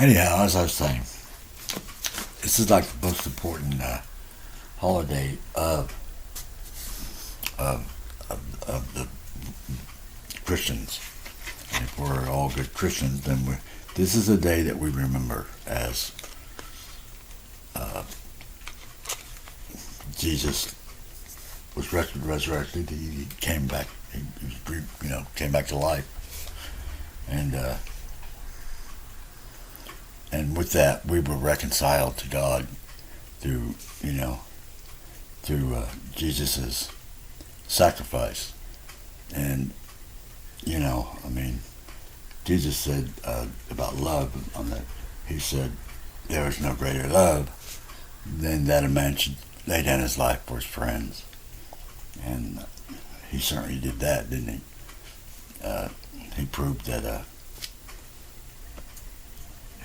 Anyhow, as I was saying, this is like the most important holiday of the Christians. And if we're all good Christians, then this is a day that we remember as Jesus was resurrected. He came back. Came back to life, and with that, we were reconciled to God through Jesus's sacrifice. And Jesus said about love he said, there is no greater love than that a man should lay down his life for his friends. And he certainly did that, didn't he? He proved that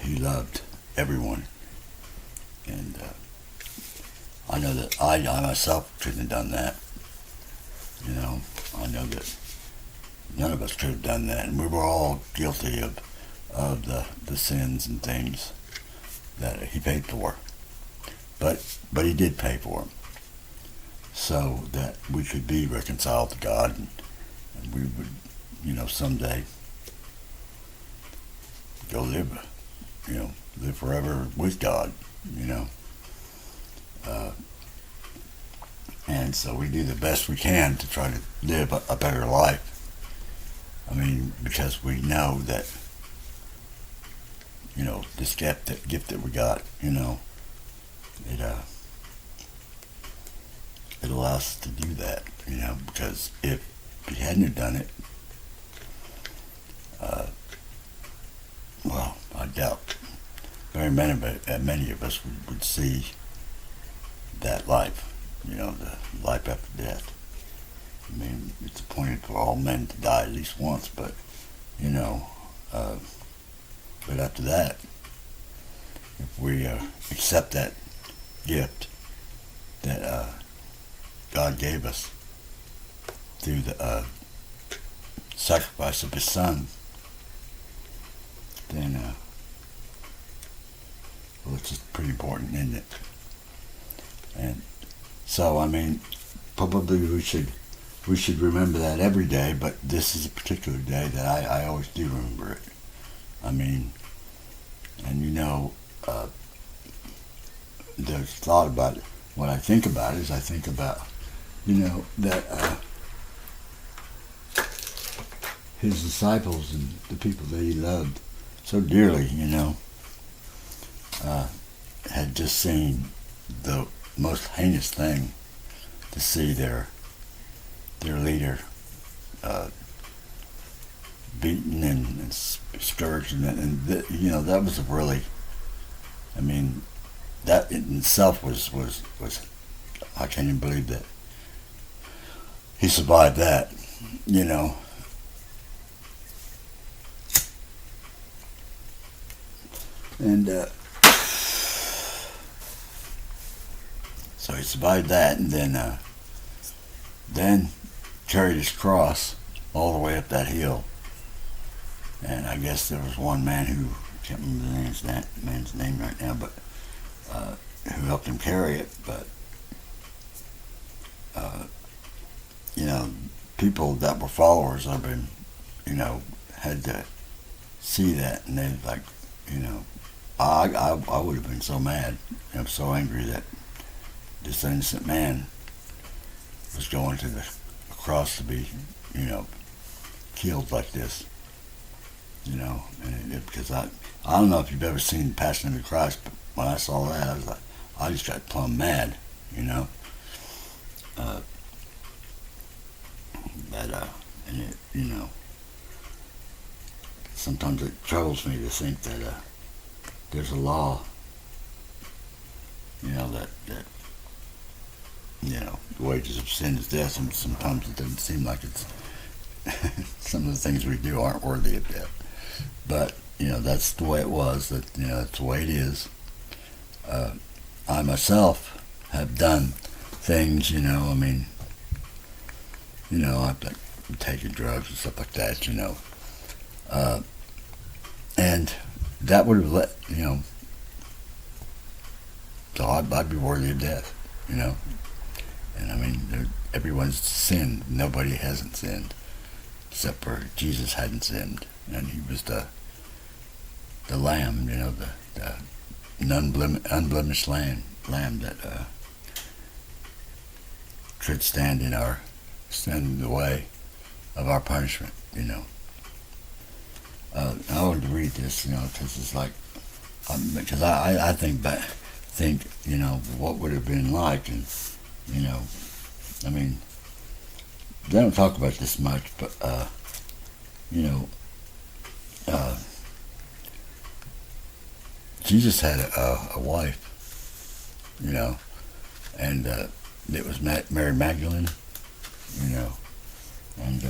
he loved everyone. And I know that I myself couldn't have done that. I know that none of us could have done that, and we were all guilty of the sins and things that he paid for. But he did pay for them, so that we could be reconciled to God, and we would, someday go live forever with God, and so we do the best we can to try to live a better life. Because we know that, this gift that we got, it allows us to do that, because if we hadn't have done it, I doubt very many of us would see that life, the life after death. It's appointed for all men to die at least once, but but after that, if we accept that gift that God gave us through the sacrifice of His Son, then it's just pretty important, isn't it? And so, probably we should remember that every day, but this is a particular day that I always do remember it. There's thought about it. What I think about is I think about, that His disciples and the people that He loved so dearly, had just seen the most heinous thing, to see their leader beaten and scourged, and that was a really, that in itself was I can't even believe that he survived that, and so he survived that, and then carried his cross all the way up that hill. And I guess there was one man who, I can't remember the man's name right now, but who helped him carry it. But people that were followers of him, had to see that, and they like, I would have been so mad, so angry that this innocent man was going to the cross to be, killed like this, because I don't know if you've ever seen Passion of the Christ, but when I saw that, I was like, I just got plumb mad, and it, sometimes it troubles me to think that there's a law, that the wages of sin is death, and sometimes it doesn't seem like it's some of the things we do aren't worthy of death. But that's the way it was. That's the way it is. I myself have done things. I've taken drugs and stuff like that. And that would have let, so I'd be worthy of death, And I mean, everyone's sinned. Nobody hasn't sinned, except for Jesus hadn't sinned, and he was the lamb, the unblemished lamb that could stand in the way of our punishment. I wanted to read this, because it's like, because I think what would it have been like, and I mean, they don't talk about this much, but Jesus had a wife, and it was Mary Magdalene, and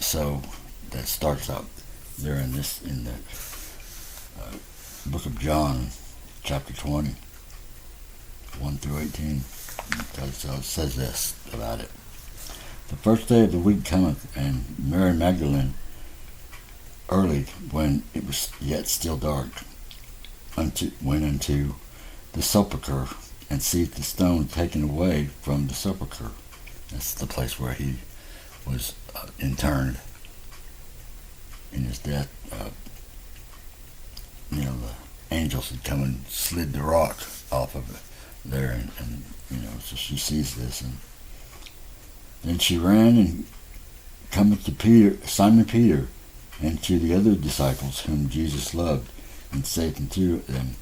so that starts out there in the book of John, chapter 20, 1 through 18. So it says this about it. The first day of the week cometh, and Mary Magdalene early, when it was yet still dark, went unto the sepulchre, and seeth the stone taken away from the sepulchre. That's the place where he was interned in his death. The angels had come and slid the rock off of it there, and so she sees this, and then she ran and cometh to Simon Peter, and to the other disciples whom Jesus loved, and saith unto them,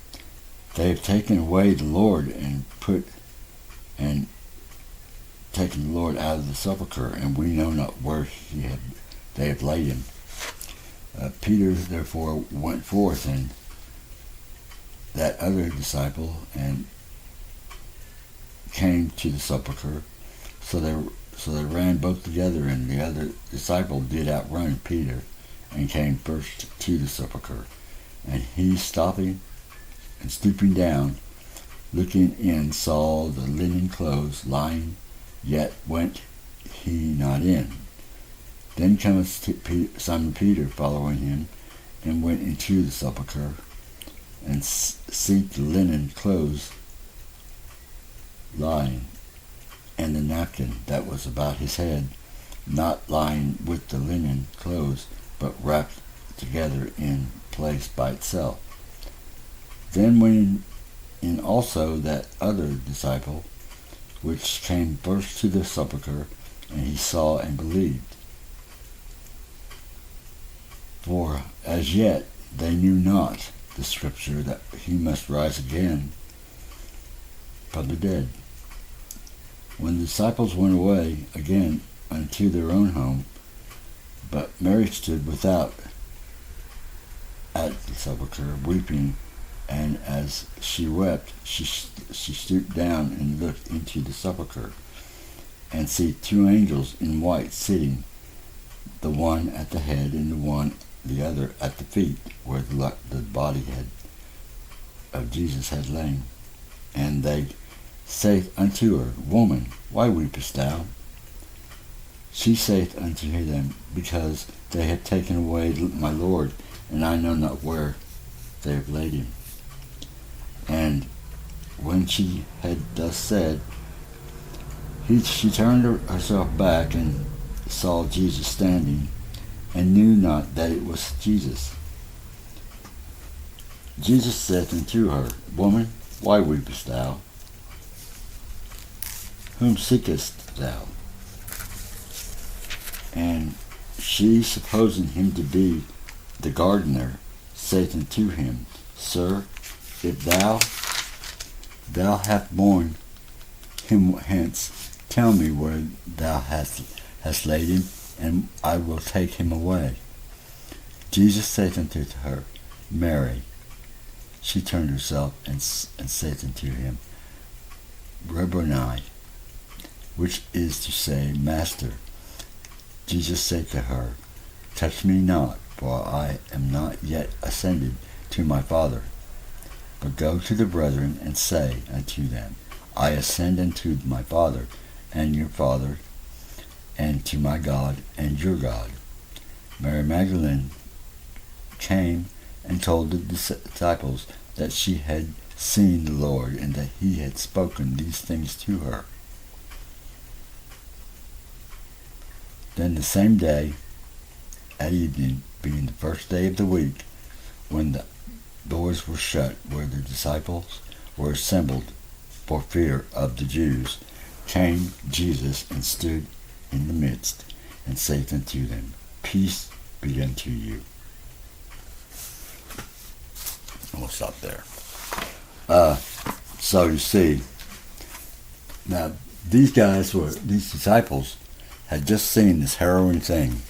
They have taken away the Lord, and taken the Lord out of the sepulchre, and we know not where they have laid him. Peter therefore went forth, and that other disciple, and came to the sepulchre. So they ran both together, and the other disciple did outrun Peter, and came first to the sepulchre. And he, stopping and stooping down, looking in, saw the linen clothes lying, yet went he not in. Then cometh Simon Peter following him, and went into the sepulchre, and seeth the linen clothes lying, and the napkin that was about his head, not lying with the linen clothes, but wrapped together in place by itself. Then went in also that other disciple, which came first to the sepulchre, and he saw and believed. For as yet they knew not the scripture that he must rise again from the dead. When the disciples went away again unto their own home, but Mary stood without at the sepulchre, weeping, and as she wept, she stooped down and looked into the sepulchre, and see two angels in white sitting, the one at the head, and the other at the feet, where the body of Jesus had lain. And they saith unto her, Woman, why weepest thou? She saith unto them, Because they have taken away my Lord, and I know not where they have laid him. And when she had thus said, she turned herself back, and saw Jesus standing, and knew not that it was Jesus. Jesus saith unto her, Woman, why weepest thou? Whom seekest thou? And she, supposing him to be the gardener, saith unto him, Sir, if thou hast borne him hence, tell me where thou hast laid him, and I will take him away. Jesus saith unto her, Mary. She turned herself and saith unto him, Rabboni, which is to say, Master. Jesus said to her, Touch me not, for I am not yet ascended to my Father. But go to the brethren, and say unto them, I ascend unto my Father, and your Father, and to my God, and your God. Mary Magdalene came and told the disciples that she had seen the Lord and that he had spoken these things to her. Then the same day, at evening, being the first day of the week, when the doors were shut where the disciples were assembled for fear of the Jews, came Jesus and stood in the midst, and saith unto them, Peace be unto you. And we'll stop there. So you see, now these disciples had just seen this harrowing thing,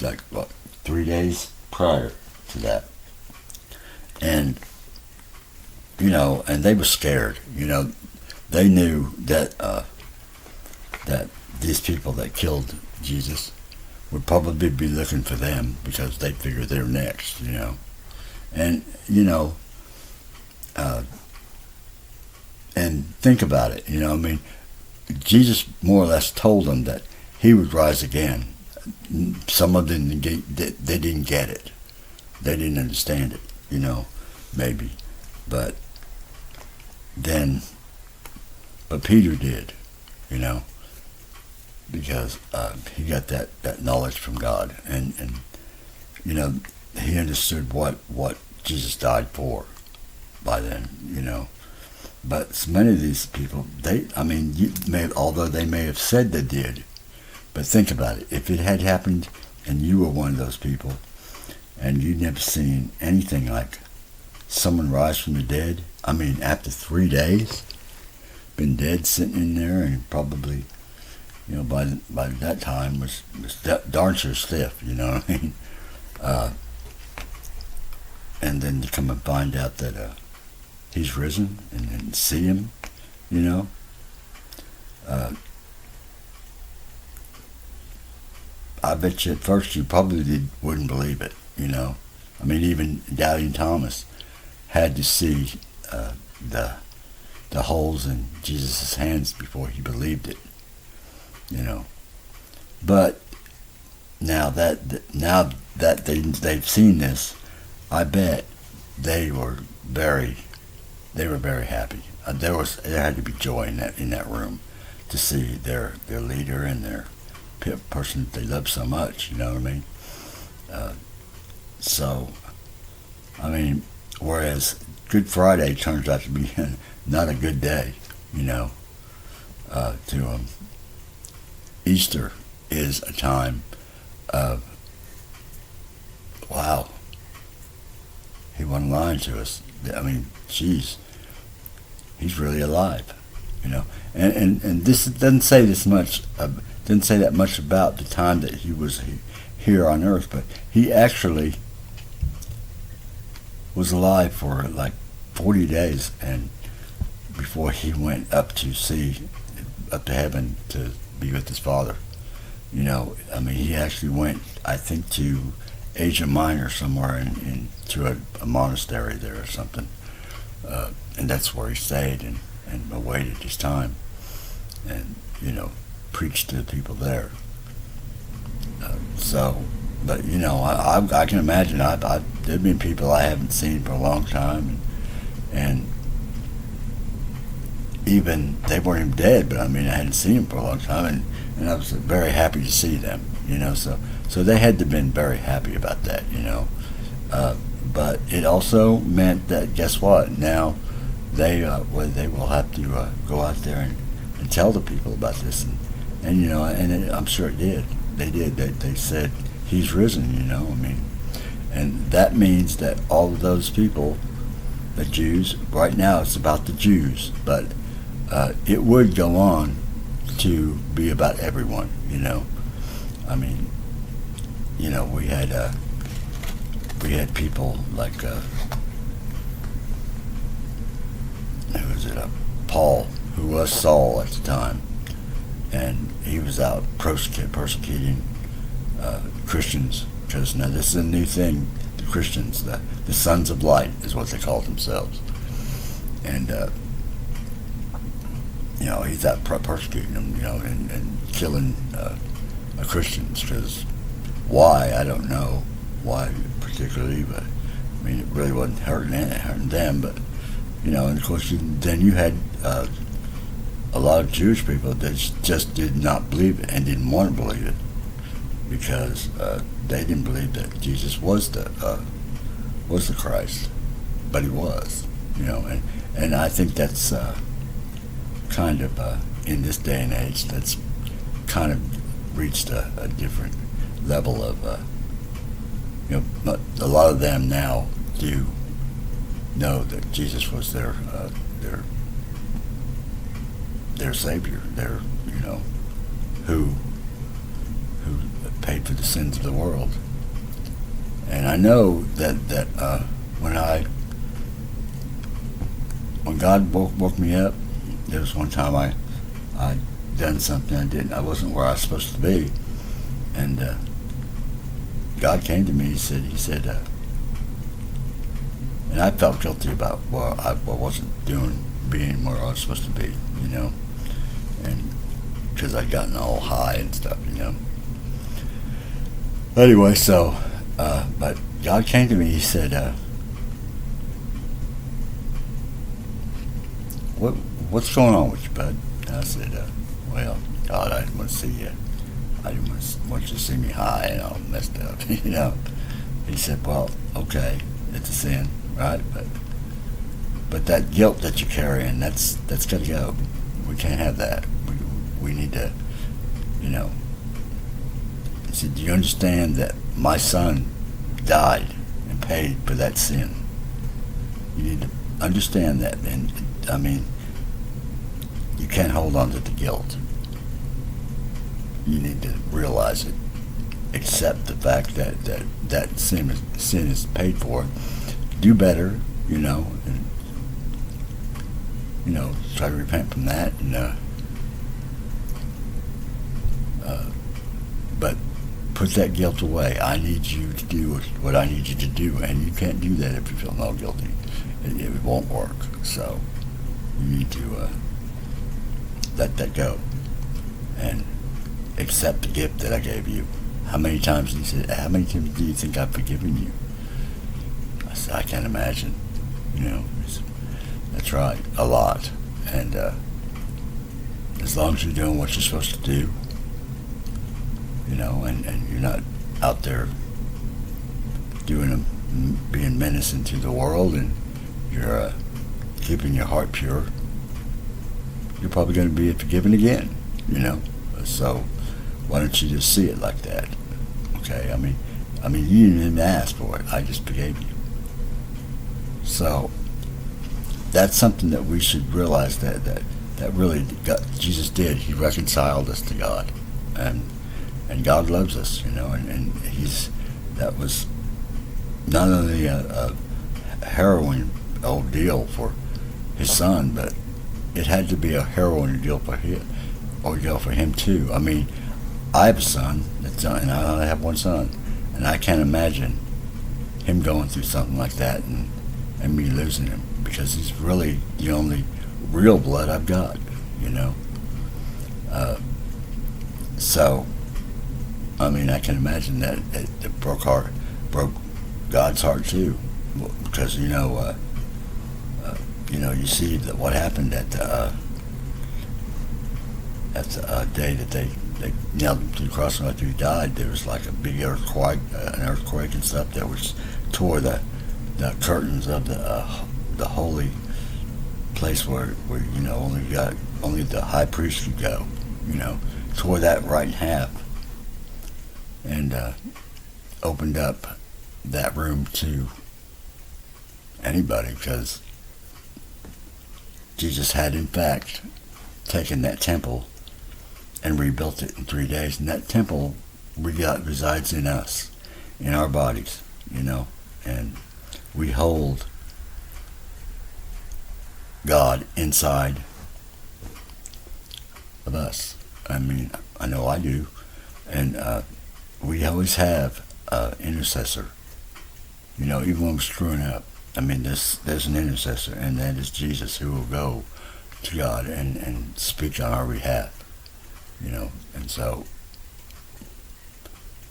like, 3 days prior to that. And, and they were scared. They knew that that these people that killed Jesus would probably be looking for them because they figured they're next, And, and think about it, Jesus more or less told them that he would rise again. Some of them, they didn't get it. They didn't understand it, maybe. But Peter did, because he got that knowledge from God. And he understood what Jesus died for by then, But so many of these people, although they may have said they did, but think about it. If it had happened and you were one of those people and you'd never seen anything like someone rise from the dead, after 3 days, been dead sitting in there and probably, by that time was darn sure stiff, and then to come and find out that he's risen and then see him, I bet you at first you probably wouldn't believe it, even doubting Thomas had to see the holes in Jesus' hands before he believed it, But now that they've seen this, I bet they were very happy. There had to be joy in that room to see their leader and their person that they love so much. You know what I mean? Whereas Good Friday turns out to be not a good day. To them. Easter is a time of, wow, he wasn't lying to us. He's really alive, And this doesn't say that much about the time that he was here on earth, but he actually was alive for like 40 days, and before he went up to heaven to be with his Father. He actually went, I think, to Asia Minor somewhere to a monastery there or something. And that's where he stayed and awaited his time and, preached to the people there. But, I can imagine, there've been people I haven't seen for a long time, and even, they weren't even dead, but I hadn't seen them for a long time, and I was very happy to see them, so they had to have been very happy about that, but it also meant that, guess what, now they will have to go out there and tell the people about this, and I'm sure it did. They did. They said he's risen. And that means that all of those people, the Jews, right now it's about the Jews, but it would go on to be about everyone. We had people like who was it? Paul, who was Saul at the time, and he was out persecuting Christians, because now this is a new thing. The Christians, the sons of light, is what they called themselves, and he's out persecuting them, and killing Christians. Because why? I don't know why particularly, but mean, it really wasn't hurting them, but and of course, then you had a lot of Jewish people that just did not believe it and didn't want to believe it because they didn't believe that Jesus was the Christ, but he was, and I think that's kind of in this day and age that's kind of reached a different level of but a lot of them now do know that Jesus was their Savior, who paid for the sins of the world. And I know that when God woke me up, there was one time I done something I wasn't where I was supposed to be, and God came to me. He said, and I felt guilty about I wasn't being where I was supposed to be, and because I'd gotten all high and stuff, Anyway, so, but God came to me. He said, what's going on with you, bud? And I said, well, God, I didn't want to see you. I didn't want you to see me high and all messed up, He said, well, okay, it's a sin, right? But that guilt that you're carrying, that's got to go. We can't have that. We need to, He said, do you understand that my son died and paid for that sin? You need to understand that. And, I mean, you can't hold on to the guilt. You need to realize it. Accept the fact that sin is paid for. Do better, and try to repent from that, and but put that guilt away. I need you to do what I need you to do, and you can't do that if you feel not guilty. It won't work. So you need to let that go and accept the gift that I gave you. How many times do you think I've forgiven you? I said, I can't imagine. That's right, a lot. And as long as you're doing what you're supposed to do, and you're not out there being menacing to the world, and you're keeping your heart pure, you're probably going to be forgiven again, So why don't you just see it like that? Okay, I mean, you didn't even ask for it. I just forgave you. So that's something that we should realize that really Jesus did. He reconciled us to God, and God loves us, and that was not only a harrowing old deal for his son, but it had to be a harrowing deal for him too. I mean, I have a son, and I only have one son, and I can't imagine him going through something like that and me losing him, because he's really the only real blood I've got, So, I mean, I can imagine that it broke God's heart too, because you see that what happened at the day that they nailed him to the cross, and after he died, there was like a big earthquake, and stuff that was tore the curtains of the holy place where only the high priest could go, tore that right in half, and opened up that room to anybody, because Jesus had in fact taken that temple and rebuilt it in 3 days, and that temple resides in us, in our bodies, and we hold God inside of us. I mean, I know I do, and we always have an intercessor, even when we're screwing up. I mean, there's an intercessor, and that is Jesus, who will go to God and speak on our behalf, and so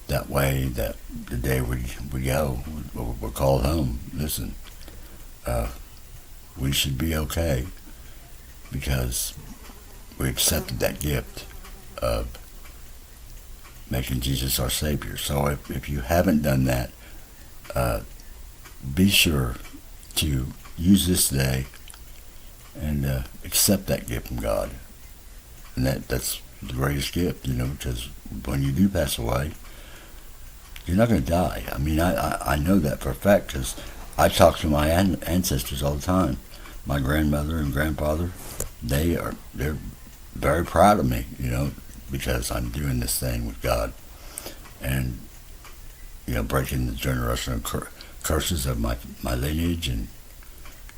That way, that the day we go, we're called home. Listen, we should be okay because we accepted that gift of making Jesus our Savior. So if you haven't done that, be sure to use this day and accept that gift from God. And that's the greatest gift, because when you do pass away, you're not going to die. I mean, I know that for a fact because I talk to my ancestors all the time. My grandmother and grandfather, they're very proud of me, because I'm doing this thing with God and, breaking the generational curses of my lineage and,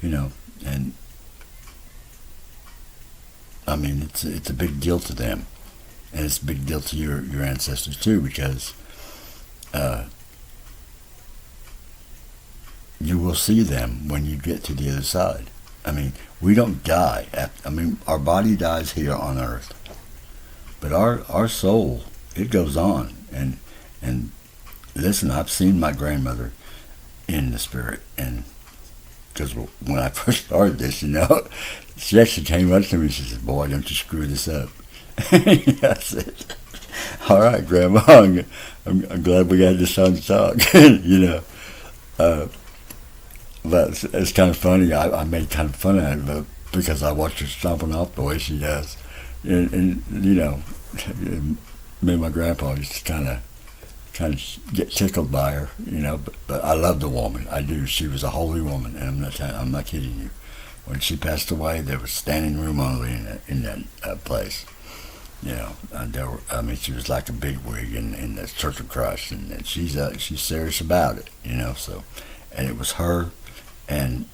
and I mean, it's a big deal to them, and it's a big deal to your ancestors too, because you will see them when you get to the other side. I mean, we don't die. Our body dies here on earth, but our soul, it goes on. And listen, I've seen my grandmother in the spirit, and because when I first started this, she actually came up to me. She said, "Boy, don't you screw this up." I said, "All right, Grandma, I'm glad we got this time to talk." But it's kind of funny. I made kind of fun of it because I watched her stomping off the way she does, and me and my grandpa used to kind of get tickled by her, But I love the woman. I do. She was a holy woman, and I'm not kidding you. When she passed away, there was standing room only in that place. And she was like a big wig in the Church of Christ, and she's serious about it, So, and it was her and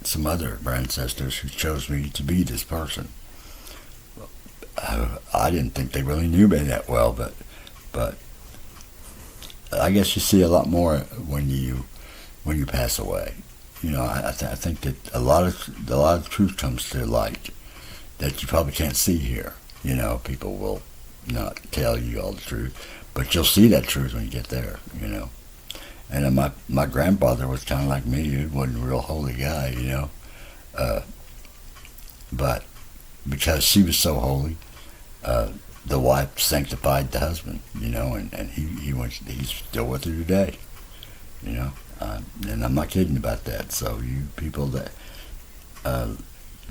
some other of our ancestors who chose me to be this person. I didn't think they really knew me that well, but I guess you see a lot more when you pass away. I think that a lot of truth comes to light that you probably can't see here. People will not tell you all the truth, but you'll see that truth when you get there. And my grandfather was kind of like me. He wasn't a real holy guy, but because she was so holy, the wife sanctified the husband, and he's still with her today, and I'm not kidding about that. So you people that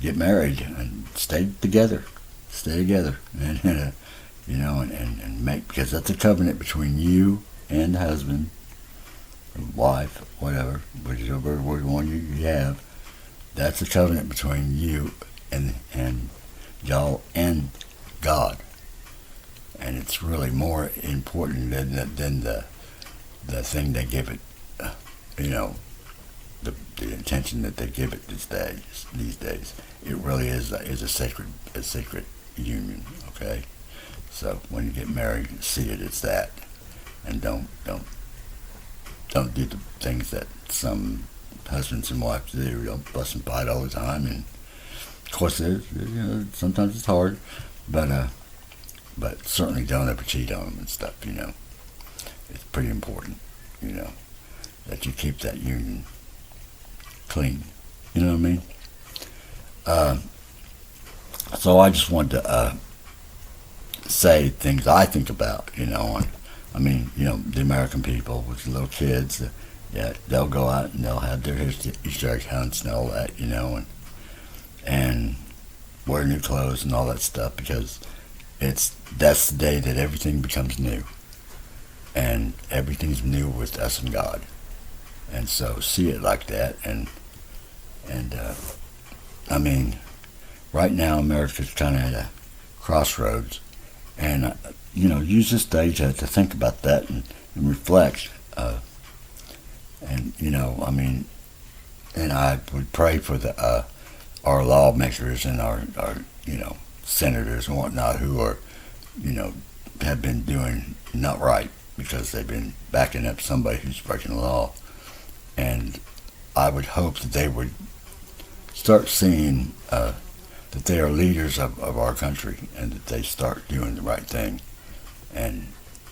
get married and stay together, and and make, because that's a covenant between you and the husband, wife, whichever one you have. That's a covenant between you and y'all and God. And it's really more important than the thing they give it, the intention that they give it these days. It really is a sacred union. Okay, so when you get married, see it as that, and don't do the things that some husbands and wives do. Don't fuss and fight all the time, and of course, sometimes it's hard, but certainly don't ever cheat on them and stuff, It's pretty important, that you keep that union clean. You know what I mean? So I just wanted to say things I think about, the American people with the little kids, they'll go out and they'll have their Easter egg hunts and all that, and wear new clothes and all that stuff, because that's the day that everything becomes new, and everything's new with us and God, and so see it like that, and right now America's kind of at a crossroads, and use this day to think about that and reflect, and and I would pray for our lawmakers and our senators and whatnot who are, have been doing not right because they've been backing up somebody who's breaking the law. And I would hope that they would start seeing that they are leaders of our country, and that they start doing the right thing and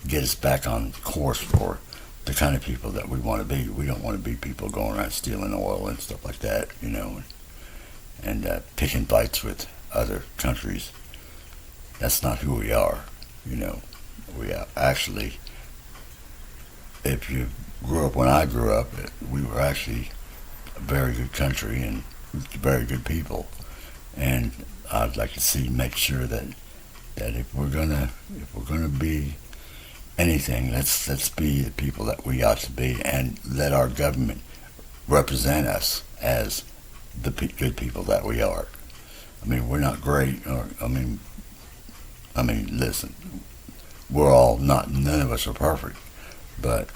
get us back on course for the kind of people that we want to be. We don't want to be people going around stealing oil and stuff like that, and picking fights with other countries. That's not who we are. We are actually, if you grew up when I grew up, we were actually a very good country and very good people. And I'd like to make sure that if we're gonna be anything, let's be the people that we ought to be, and let our government represent us as the good people that we are. I mean, we're not great, listen, none of us are perfect, but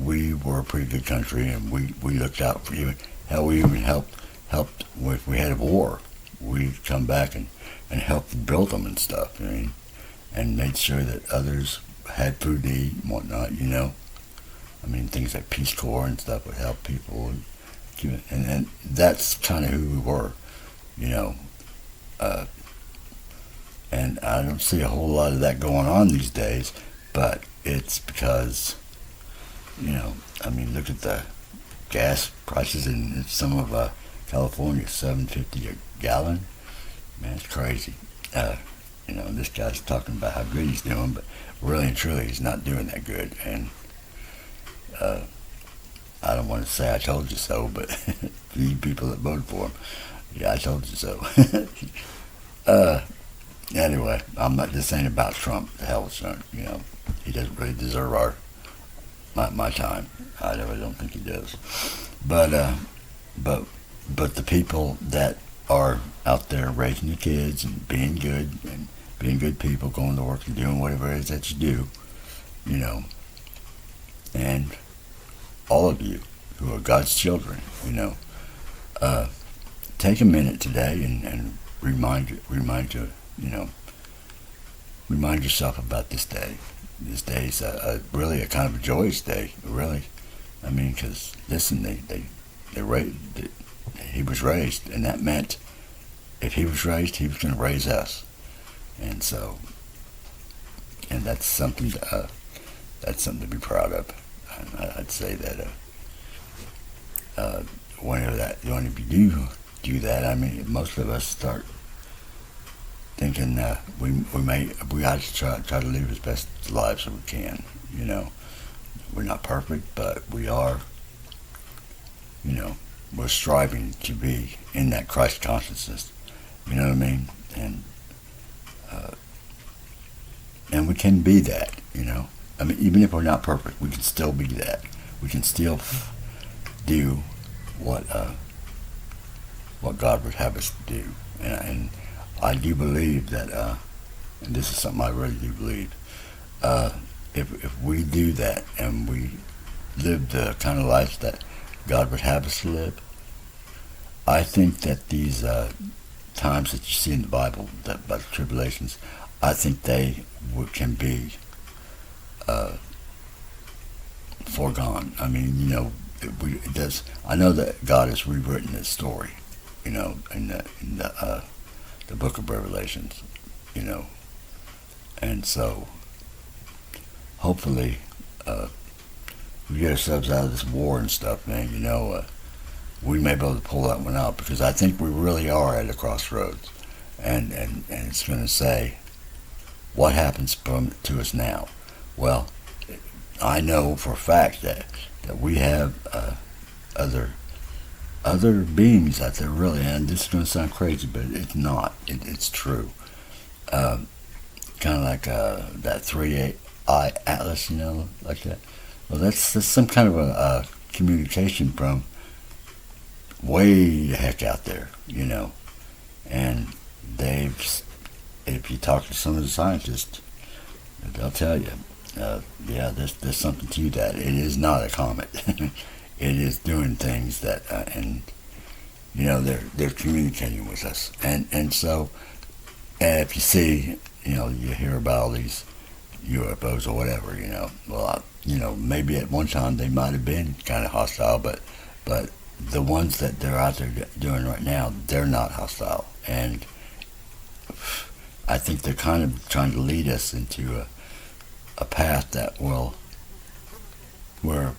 we were a pretty good country, and we looked out for you. Hell, we even helped if we had a war. We'd come back and helped build them and stuff, and made sure that others had food to eat and whatnot, things like Peace Corps and stuff would help people, and that's kind of who we were, and I don't see a whole lot of that going on these days, but it's because, look at the gas prices in some of California, $7.50 a gallon. Man, it's crazy. This guy's talking about how good he's doing, but really and truly, he's not doing that good. And I don't want to say I told you so, but the people that voted for him, yeah, I told you so. Anyway, I'm not just saying about Trump. The hell with Trump, he doesn't really deserve my time. I really don't think he does. But the people that are out there raising the kids and being good people, going to work and doing whatever it is that you do, and all of you who are God's children, take a minute today and remind yourself about this day. This day is really a kind of a joyous day, really. Because listen, he was raised, and that meant if he was raised, he was going to raise us, and that's something to be proud of. I'd say that whenever you do that, most of us start thinking we ought to try to live as best lives as we can. We're not perfect, but we are. We're striving to be in that Christ consciousness. You know what I mean? And we can be that. Even if we're not perfect, we can still be that. We can still do what God would have us do. And I do believe that, and this is something I really do believe, if we do that and we live the kind of life that God would have us live, I think that these times that you see in the Bible, that about the tribulations, I think they can be foregone. It does. I know that God has rewritten this story, in the book of Revelations, and so hopefully we get ourselves out of this war and stuff, man. We may be able to pull that one out, because I think we really are at a crossroads, and it's going to say, what happens to us now? Well, I know for a fact that we have other beings out there, really, and this is going to sound crazy, but it's not. It's true. Kind of like that 3-eye atlas, like that. Well, that's some kind of a communication from way the heck out there, and if you talk to some of the scientists, they'll tell you, there's something to that. It is not a comet. It is doing things that, and they're communicating with us, and so, and if you see, you hear about all these UFOs or whatever, well, maybe at one time they might have been kind of hostile, but the ones that they're out there doing right now, they're not hostile, and I think they're kind of trying to lead us into a path that will, where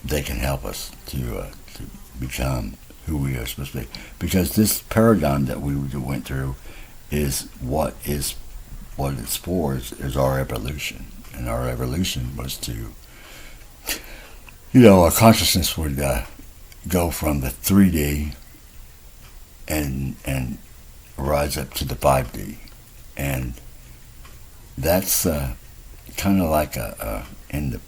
they can help us to become who we are supposed to be. Because this paradigm that we went through is what it's for is our evolution. And our evolution was to, our consciousness would go from the 3D and rise up to the 5D. And that's kind of like in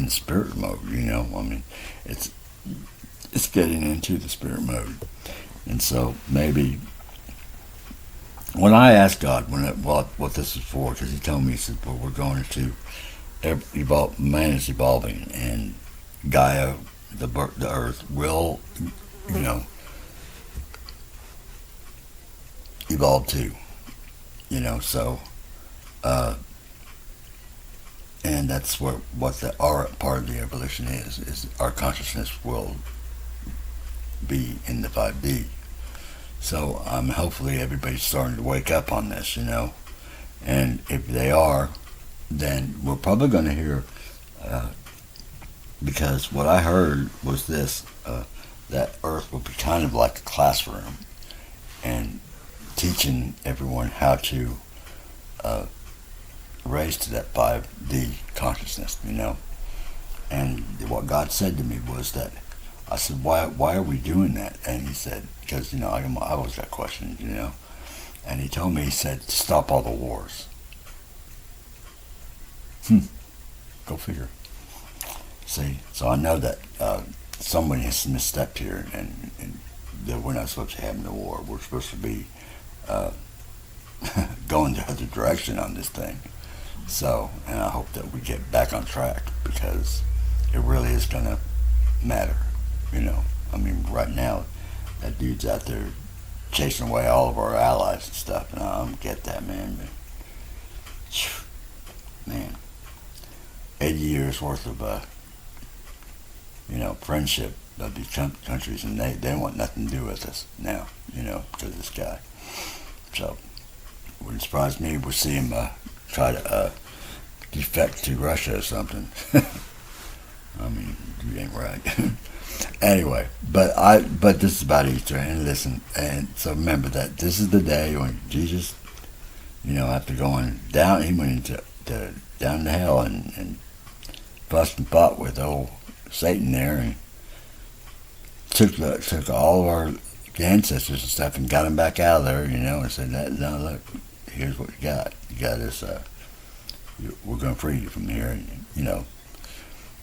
spirit mode, I mean, it's getting into the spirit mode. And so maybe when I asked God what this is for, because he told me, he said, well, we're going to evolve, man is evolving, and Gaia, the earth, will, evolve too, so, and that's what our part of the evolution is our consciousness will be in the 5D. So hopefully everybody's starting to wake up on this, and if they are, then we're probably going to hear, because what I heard was this, that Earth will be kind of like a classroom, and teaching everyone how to raise to that 5D consciousness, And what God said to me was that, I said, why are we doing that? And he said, because, I always got questions, And he told me, he said, to stop all the wars. Go figure. See, so I know that somebody has misstepped here, and that we're not supposed to have no war. We're supposed to be going the other direction on this thing. So, and I hope that we get back on track, because it really is going to matter, I mean, right now, that dude's out there chasing away all of our allies and stuff, and I don't get that, man. Man, 80 years worth of, friendship of these countries, and they want nothing to do with us now, because of this guy. So, it wouldn't surprise me if we see him try to defect to Russia or something. I mean, you ain't right. Anyway, but this is about Easter, and listen, and so remember that this is the day when Jesus, after going down, he went down to hell and fussed and fought with old Satan there, and took all of our ancestors and stuff and got them back out of there, and said, "No, look, here's what you got. You got this. We're going to free you from here," and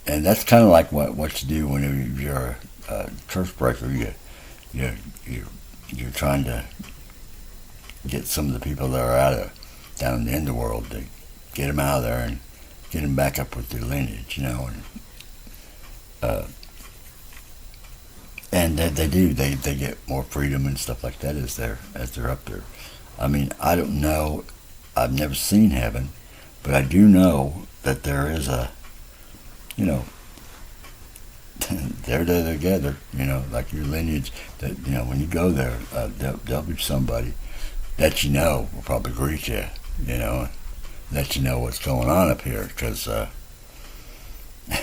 And that's kind of like what you do whenever you're a church breaker. You're trying to get some of the people that are down in the underworld, to get them out of there and get them back up with their lineage, and they do. They get more freedom and stuff like that as they're up there. I mean, I don't know. I've never seen heaven, but I do know that there is a, they're there together, like your lineage, that, when you go there, there'll be somebody that will probably greet you, let you know what's going on up here, because, I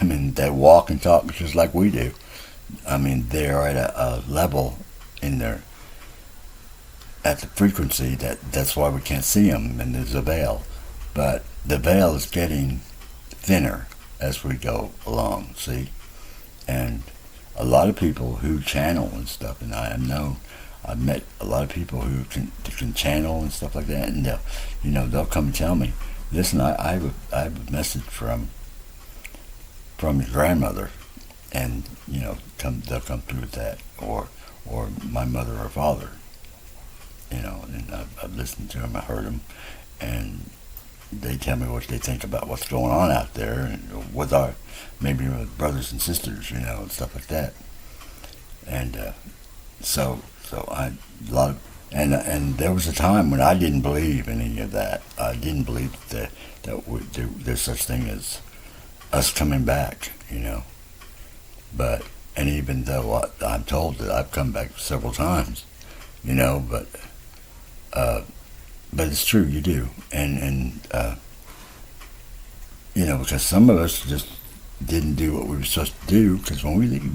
mean, they walk and talk just like we do. I mean, they're at a level in their, at the frequency that's why we can't see them, and there's a veil. But the veil is getting thinner as we go along, see? And a lot of people who channel and stuff, and I've met a lot of people who can channel and stuff like that, and they'll come and tell me, listen, I have a message from your grandmother, and they'll come through with that, or my mother or father, and I've listened to them, I heard them, and they tell me what they think about what's going on out there, and with maybe with brothers and sisters, and stuff like that. And so I a lot of, and there was a time when I didn't believe any of that. I didn't believe that there's such thing as us coming back, But and even though I'm told that I've come back several times, but it's true, you do, and because some of us just didn't do what we were supposed to do, because when we leave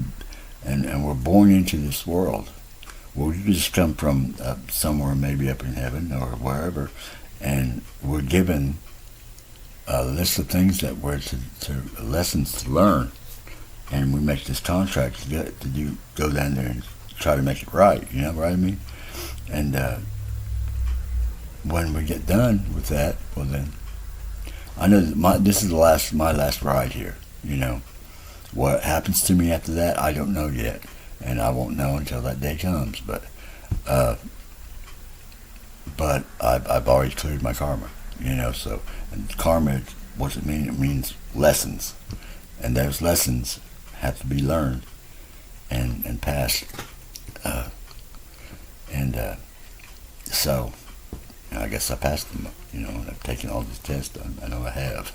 and we're born into this world, well, we just come from somewhere maybe up in heaven or wherever, and we're given a list of things that we're to lessons to learn, and we make this contract to go down there and try to make it right. You know what I mean? And when we get done with that, well then, I know that this is my last ride here. What happens to me after that, I don't know yet, and I won't know until that day comes. But I've already cleared my karma. So, and karma, what's it mean? It means lessons, and those lessons have to be learned and passed. So I guess I passed them. And I've taken all these tests. I know I have.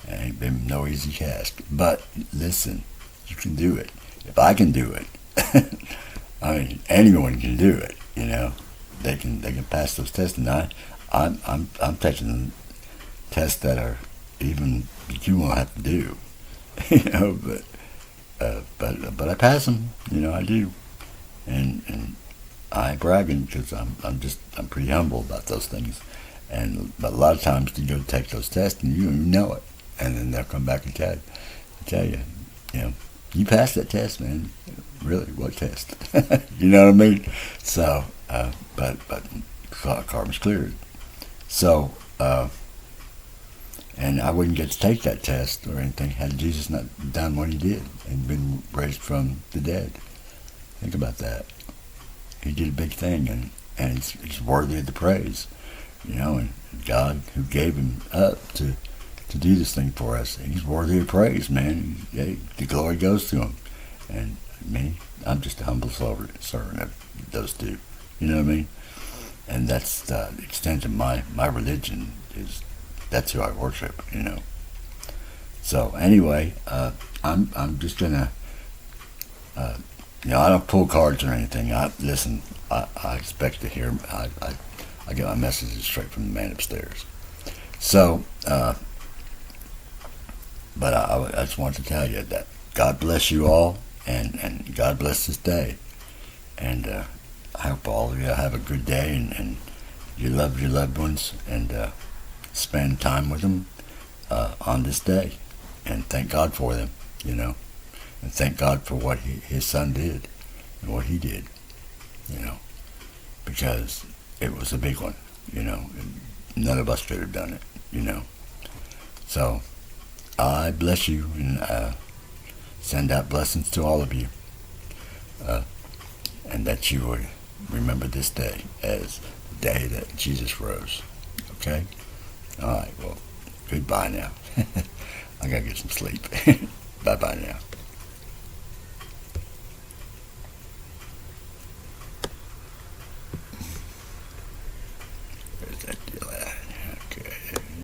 It ain't been no easy task. But listen, you can do it. If I can do it, I mean, anyone can do it. They can pass those tests, and I'm taking tests that are even you won't have to do. But I pass them. I do, and I ain't bragging, because I'm pretty humble about those things. But a lot of times you go take those tests and you don't even know it, and then they'll come back and tell you, you passed that test, man. Really, what test? You know what I mean? So, but karma's cleared. So, and I wouldn't get to take that test or anything had Jesus not done what he did and been raised from the dead. Think about that. He did a big thing, and he's worthy of the praise. And God, who gave him up to do this thing for us, he's worthy of praise, man. The glory goes to him. And me, I'm just a humble servant of those two. You know what I mean? And that's the extent of my religion. That's who I worship. So anyway, I'm just gonna. I don't pull cards or anything. I expect to hear. I get my messages straight from the man upstairs. So, but I just want to tell you that God bless you all, and God bless this day. And I hope all of you have a good day, and you love your loved ones, and spend time with them on this day, and thank God for them, and thank God for what his son did and what he did, because it was a big one, none of us could have done it, So I bless you, and send out blessings to all of you, and that you would remember this day as the day that Jesus rose. Okay? All right, well, goodbye now. I gotta get some sleep. Bye-bye now.